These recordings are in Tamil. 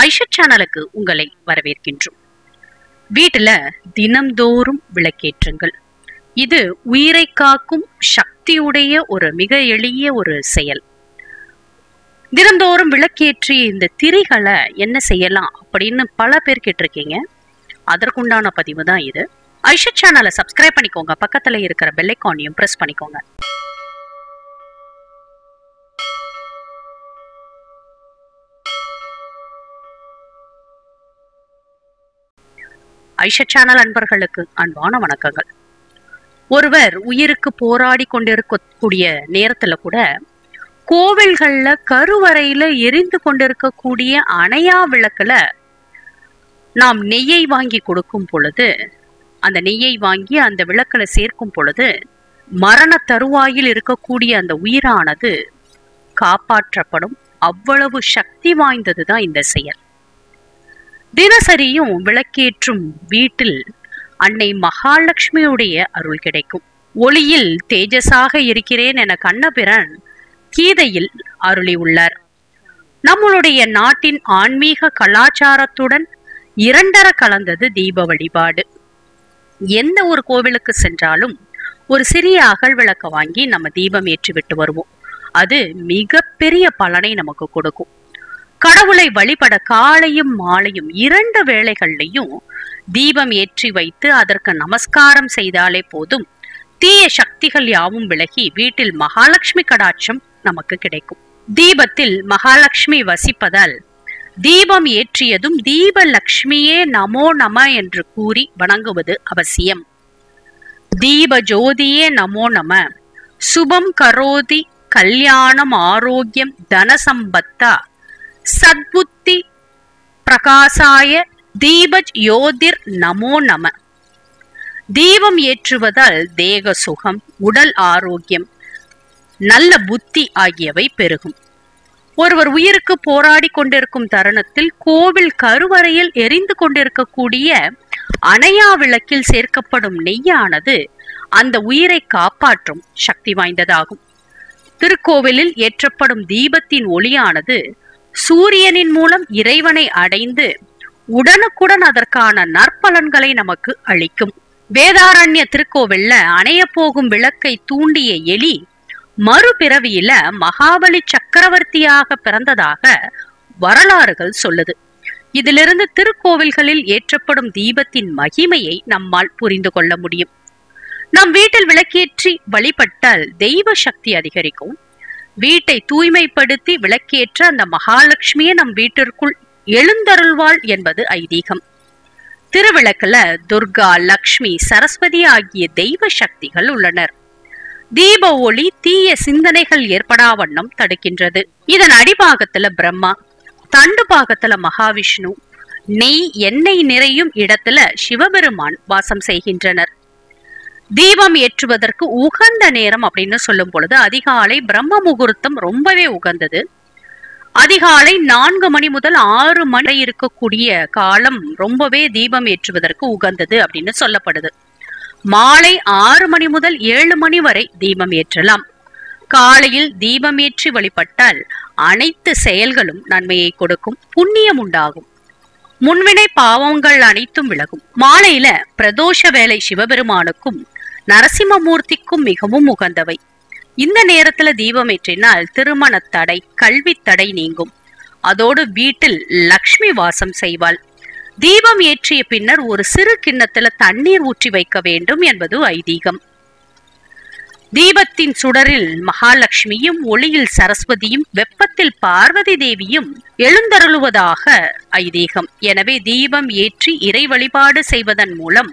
ஐஷா சேனலுக்கு உங்களை வரவேற்கின்றோம். வீட்டுல தினம்தோறும் விளக்கேற்றுங்கள். இது உயிரை காக்கும் சக்தியுடைய ஒரு மிக எளிய ஒரு செயல். தினந்தோறும் விளக்கேற்றி இந்த திரிகளை என்ன செய்யலாம் அப்படின்னு பல பேர் கேட்டிருக்கீங்க. அதற்குண்டான பதிவு தான் இது. ஐஷா சேனலை சப்ஸ்கிரைப் பண்ணிக்கோங்க. பக்கத்துல இருக்கிற பெல் ஐகானையும் பிரஸ் பண்ணிக்கோங்க. ஐஷா சேனல் அன்பர்களுக்கு அன்பான வணக்கங்கள். ஒருவர் உயிருக்கு போராடி கொண்டிருக்கக்கூடிய நேரத்துல கூட கோவில்கள்ல கருவறையில எரிந்து கொண்டிருக்கக்கூடிய அணையா விளக்குல நாம் நெய்யை வாங்கி கொடுக்கும் பொழுது, அந்த நெய்யை வாங்கி அந்த விளக்குல சேர்க்கும் பொழுது மரண தருவாயில் இருக்கக்கூடிய அந்த உயிரானது காப்பாற்றப்படும். அவ்வளவு சக்தி வாய்ந்ததுதான் இந்த செயல். தினசரியும் விளக்கேற்றும் வீட்டில் அன்னை மகாலட்சுமியுடைய அருள் கிடைக்கும். ஒளியில் தேஜஸாக இருக்கிறேன் என கண்ணபிரான் கீதையில் அருளி உள்ளார். நம்மளுடைய நாட்டின் ஆன்மீக கலாச்சாரத்துடன் இரண்டர கலந்தது தீப வழிபாடு. எந்த ஒரு கோவிலுக்கு சென்றாலும் ஒரு சிறிய அகல் விளக்க வாங்கி நம்ம தீபம் ஏற்றி விட்டு வருவோம். அது மிக பெரிய பலனை நமக்கு கொடுக்கும். கடவுளை வழிபட காலையும் மாலையும் 2 வேளைகள்லையும் தீபம் ஏற்றி வைத்து அதற்கு நமஸ்காரம் செய்தாலே போதும். தீய சக்திகள் யாவும் விலகி வீட்டில் மகாலட்சுமி கடாட்சம் நமக்கு கிடைக்கும். தீபத்தில் மகாலட்சுமி வசிப்பதால் தீபம் ஏற்றியதும் தீபலட்சுமியே நமோ நம என்று கூறி வணங்குவது அவசியம். தீப ஜோதியே நமோ நம. சுபம் கரோதி கல்யாணம் ஆரோக்கியம் தனசம்பத்தா சத்புத்தி பிரகாசாய தீபஜ் யோதிர் நமோ நம. தீபம் ஏற்றுவதால் தேக சுகம், உடல் ஆரோக்கியம், நல்ல புத்தி ஆகியவை பெருகும். ஒருவர் உயிருக்கு போராடி கொண்டிருக்கும் தருணத்தில் கோவில் கருவறையில் எரிந்து கொண்டிருக்கக்கூடிய அணையா விளக்கில் சேர்க்கப்படும் நெய்யானது அந்த உயிரை காப்பாற்றும் சக்தி வாய்ந்ததாகும். திருக்கோவிலில் ஏற்றப்படும் தீபத்தின் ஒளியானது சூரியனின் மூலம் இறைவனை அடைந்து உடனுக்குடன் அதற்கான நற்பலன்களை நமக்கு அளிக்கும். வேதாரண்ய திருக்கோவில்ல அணைய போகும் விளக்கை தூண்டிய எலி மறுபிறவியில மகாபலி சக்கரவர்த்தியாக பிறந்ததாக வரலாறுகள் சொல்லுது. இதிலிருந்து திருக்கோவில்களில் ஏற்றப்படும் தீபத்தின் மகிமையை நம்மால் புரிந்து கொள்ள முடியும். நம் வீட்டில் விளக்கேற்றி வழிபட்டால் தெய்வ சக்தி அதிகரிக்கும். வீட்டை தூய்மைப்படுத்தி விளக்கேற்ற அந்த மகாலட்சுமியை நம் வீட்டிற்குள் எழுந்தருள்வாள் என்பது ஐதீகம். திருவிளக்குல துர்கா, லக்ஷ்மி, சரஸ்வதி ஆகிய தெய்வ சக்திகள் உள்ளனர். தீப ஒளி தீய சிந்தனைகள் ஏற்படா வண்ணம் தடுக்கின்றது. இதன் அடிபாகத்துல பிரம்மா, தண்டு பாகத்துல மகாவிஷ்ணு, நெய் எண்ணெய் நிறையும் இடத்துல சிவபெருமான் வாசம் செய்கின்றனர். தீபம் ஏற்றுவதற்கு உகந்த நேரம் அப்படின்னு சொல்லும் பொழுது அதிகாலை பிரம்ம முகூர்த்தம் ரொம்பவே உகந்தது. அதிகாலை 4 மணி முதல் 6 மணி இருக்கக்கூடிய காலம் ரொம்பவே தீபம் ஏற்றுவதற்கு உகந்தது அப்படின்னு சொல்லப்படுது. மாலை 6 மணி முதல் 7 மணி வரை தீபம் ஏற்றலாம். காலையில் தீபம் ஏற்றி வழிபட்டால் அனைத்து செயல்களும் நன்மையை கொடுக்கும், புண்ணியம் உண்டாகும், முன்வினை பாவங்கள் அனைத்தும் விலகும். மாலையில பிரதோஷ வேலை சிவபெருமானுக்கும் நரசிம்மமூர்த்திக்கும் மிகவும் உகந்தவை. இந்த நேரத்துல தீபம் ஏற்றினால் திருமண தடை, கல்வி தடை நீங்கும். அதோடு வீட்டில் லக்ஷ்மி வாசம் செய்வாள். தீபம் ஏற்றிய பின்னர் ஒரு சிறு கிண்ணத்துல தண்ணீர் ஊற்றி வைக்க வேண்டும் என்பது ஐதீகம். தீபத்தின் சுடரில் மகாலட்சுமியும், ஒளியில் சரஸ்வதியும், வெப்பத்தில் பார்வதி தேவியும் எழுந்தருளுவதாக ஐதீகம். எனவே தீபம் ஏற்றி இறை வழிபாடு செய்வதன் மூலம்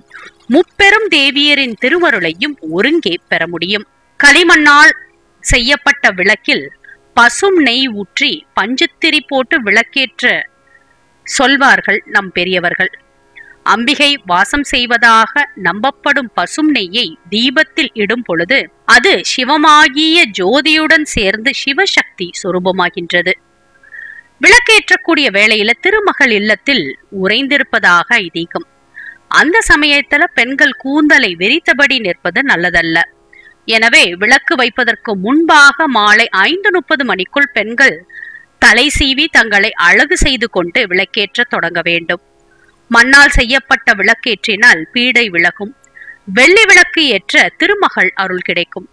முப்பெரும் தேவியரின் திருவருளையும் ஒருங்கே பெற முடியும். களிமண்ணால் செய்யப்பட்ட விளக்கில் பசும் நெய் ஊற்றி பஞ்சுத்திரி போட்டு விளக்கேற்ற சொல்வார்கள் நம் பெரியவர்கள். அம்பிகை வாசம் செய்வதாக நம்பப்படும் பசும் நெய்யை தீபத்தில் இடும் பொழுது அது சிவமாகிய ஜோதியுடன் சேர்ந்து சிவசக்தி சொரூபமாகின்றது. விளக்கேற்றக்கூடிய வேளையில திருமகள் இல்லத்தில் உறைந்திருப்பதாக ஐதீகம். அந்த சமயத்துல பெண்கள் கூந்தலை விரித்தபடி நிற்பது நல்லதல்ல. எனவே விளக்கு வைப்பதற்கு முன்பாக மாலை 5:30 மணிக்குள் பெண்கள் தலை சீவி தங்களை அழகு செய்து கொண்டு விளக்கேற்ற தொடங்க வேண்டும். மண்ணால் செய்யப்பட்ட விளக்கேற்றினால் பீடை விலகும். வெள்ளி விளக்கு ஏற்ற திருமகள் அருள் கிடைக்கும்.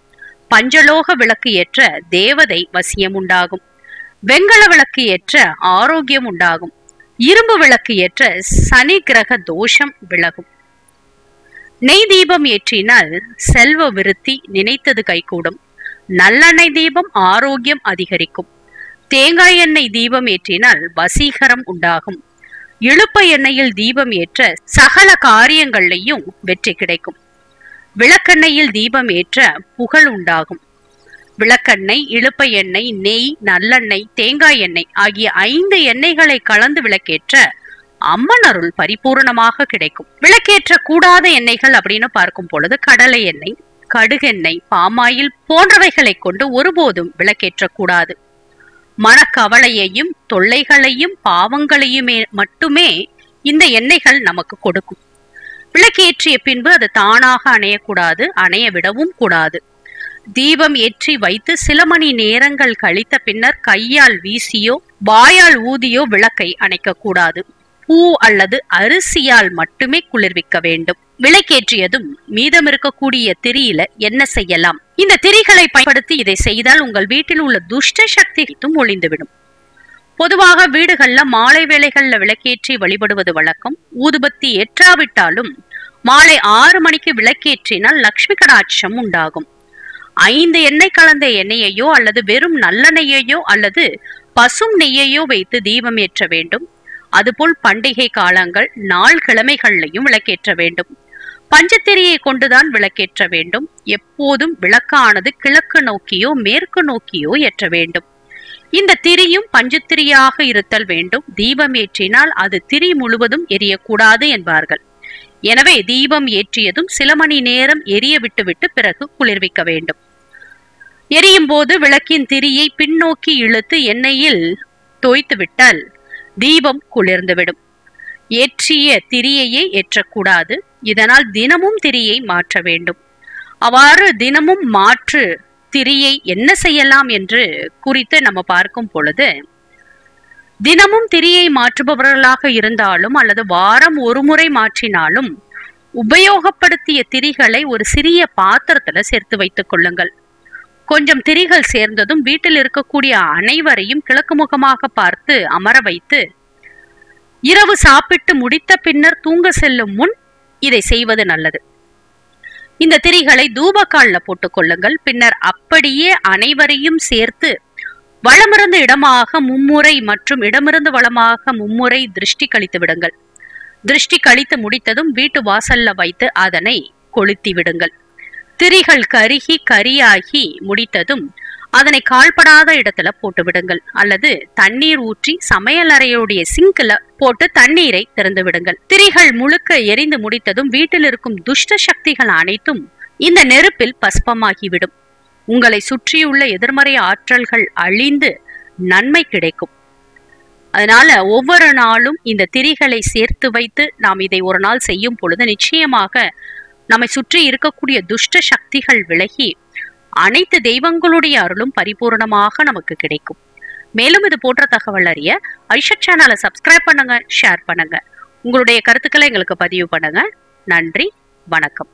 பஞ்சலோக விளக்கு ஏற்ற தேவதை வசியம் உண்டாகும். வெங்கல விளக்கு ஏற்ற ஆரோக்கியம் உண்டாகும். இரும்பு விளக்கு ஏற்ற சனி கிரக தோஷம் விலகும். நெய் தீபம் ஏற்றினால் செல்வ விருத்தி நினைத்தது கைகூடும். நல்லெண்ணெய் தீபம் ஆரோக்கியம் அதிகரிக்கும். தேங்காய் எண்ணெய் தீபம் ஏற்றினால் வசீகரம் உண்டாகும். இழுப்ப எண்ணெயில் தீபம் ஏற்ற சகல காரியங்களையும் வெற்றி கிடைக்கும். விளக்கெண்ணெயில் தீபம் ஏற்ற புகழ் உண்டாகும். விளக்கெண்ணெய், இழுப்ப எண்ணெய், நெய், நல்லெண்ணெய், தேங்காய் எண்ணெய் ஆகிய 5 எண்ணெய்களை கலந்து விளக்கேற்ற அம்மன் அருள் பரிபூர்ணமாக கிடைக்கும். விளக்கேற்ற கூடாத எண்ணெய்கள் அப்படின்னு பார்க்கும் பொழுது கடலை எண்ணெய், கடுகெண்ணெய், பாமாயில் போன்றவைகளை கொண்டு ஒருபோதும் விளக்கேற்ற கூடாது. மனக்கவலையையும் தொல்லைகளையும் பாவங்களையுமே மட்டுமே இந்த எண்ணெய்கள் நமக்கு கொடுக்கும். விளக்கேற்றிய பின்பு அது தானாக அணையக்கூடாது, அணைய விடவும் கூடாது. தீபம் ஏற்றி வைத்து சில மணி நேரங்கள் கழித்த பின்னர் கையால் வீசியோ வாயால் ஊதியோ விளக்கை அணைக்க கூடாது. பூ அல்லது அரிசியால் மட்டுமே குளிர்விக்க வேண்டும். விளக்கேற்றியதும் மீதம் இருக்கக்கூடிய திரியில என்ன செய்யலாம்? இந்த திரிகளை பயன்படுத்தி இதை செய்தால் உங்கள் வீட்டில் உள்ள துஷ்ட சக்தியும் ஒளிந்துவிடும். பொதுவாக வீடுகள்ல மாலை வேளைகள்ல விளக்கேற்றி வழிபடுவது வழக்கம். ஊதுபத்தி ஏற்றாவிட்டாலும் மாலை 6 மணிக்கு விளக்கேற்றினால் லட்சுமி கடாட்சம் உண்டாகும். 5 எண்ணெய் கலந்த எண்ணெயையோ அல்லது வெறும் நல்லெண்ணெயையோ அல்லது பசும் நெய்யையோ வைத்து தீபம் ஏற்ற வேண்டும். அதுபோல் பண்டிகை காலங்கள், நாள் கிழமைகள்லையும் விளக்கேற்ற வேண்டும். பஞ்சத்திரியை கொண்டுதான் விளக்கேற்ற வேண்டும். எப்போதும் விளக்கானது கிழக்கு நோக்கியோ மேற்கு நோக்கியோ ஏற்ற வேண்டும். இந்த திரியும் பஞ்சத்திரியாக இருத்தல் வேண்டும். தீபம் ஏற்றினால் அது திரி முழுவதும் எரியக்கூடாது என்பார்கள். எனவே தீபம் ஏற்றியதும் சில மணி நேரம் எரிய விட்டுவிட்டு பிறகு குளிர்விக்க வேண்டும். எரியும் போது விளக்கின் திரியை பின்னோக்கி இழுத்து எண்ணெயில் தோய்த்து விட்டால் தீபம் குளிர்ந்துவிடும். ஏற்றிய திரியையே ஏற்றக்கூடாது. இதனால் தினமும் திரியை மாற்ற வேண்டும். அவ்வாறு தினமும் மாற்று திரியை என்ன செய்யலாம் என்று குறித்து நம்ம பார்க்கும் பொழுது, தினமும் திரியை மாற்றுபவர்களாக இருந்தாலும் அல்லது வாரம் ஒரு முறை மாற்றினாலும் உபயோகப்படுத்திய திரிகளை ஒரு சிறிய பாத்திரத்துல சேர்த்து வைத்துக் கொள்ளுங்கள். கொஞ்சம் திரிகள் சேர்ந்ததும் வீட்டில் இருக்கக்கூடிய அனைவரையும் கிழக்கு முகமாக பார்த்து அமர வைத்து இரவு சாப்பிட்டு முடித்த பின்னர் தூங்க செல்லும் முன் இதை செய்வது நல்லது. இந்த திரிகளை தூபக்கால்ல போட்டுக் கொள்ளுங்கள். பின்னர் அப்படியே அனைவரையும் சேர்த்து வலமிருந்து இடமாக மும்முறை மற்றும் இடமிருந்து வலமாக மும்முறை திருஷ்டி கழித்து விடுங்கள். திருஷ்டி கழித்து முடித்ததும் வீட்டு வாசல்ல வைத்து அதனை கொளுத்தி விடுங்கள். திரிகள் கருகி கரியாகி முடித்ததும் அதனை கால்படாத இடத்துல போட்டு விடுங்கள். அல்லது தண்ணீர் ஊற்றி சமையல் அறையுடைய சிங்க்ல போட்டு தண்ணீரை திறந்து விடுங்கள். திரிகள் முழுக்க எரிந்து முடித்ததும் வீட்டில் இருக்கும் துஷ்ட சக்திகள் அனைத்தும் இந்த நெருப்பில் பஸ்பமாகிவிடும். உங்களை சுற்றியுள்ள எதிர்மறை ஆற்றல்கள் அழிந்து நன்மை கிடைக்கும். அதனால ஒவ்வொரு நாளும் இந்த திரிகளை சேர்த்து வைத்து நாம் இதை ஒரு நாள் செய்யும் பொழுது நிச்சயமாக நம்மை சுற்றி இருக்கக்கூடிய துஷ்ட சக்திகள் விலகி அனைத்து தெய்வங்களுடைய அருளும் பரிபூர்ணமாக நமக்கு கிடைக்கும். மேலும் இது போன்ற தகவல் அறிய ஐஷத் சேனலை சப்ஸ்கிரைப் பண்ணுங்க, ஷேர் பண்ணுங்க. உங்களுடைய கருத்துக்களை எங்களுக்கு பதிவு பண்ணுங்க. நன்றி, வணக்கம்.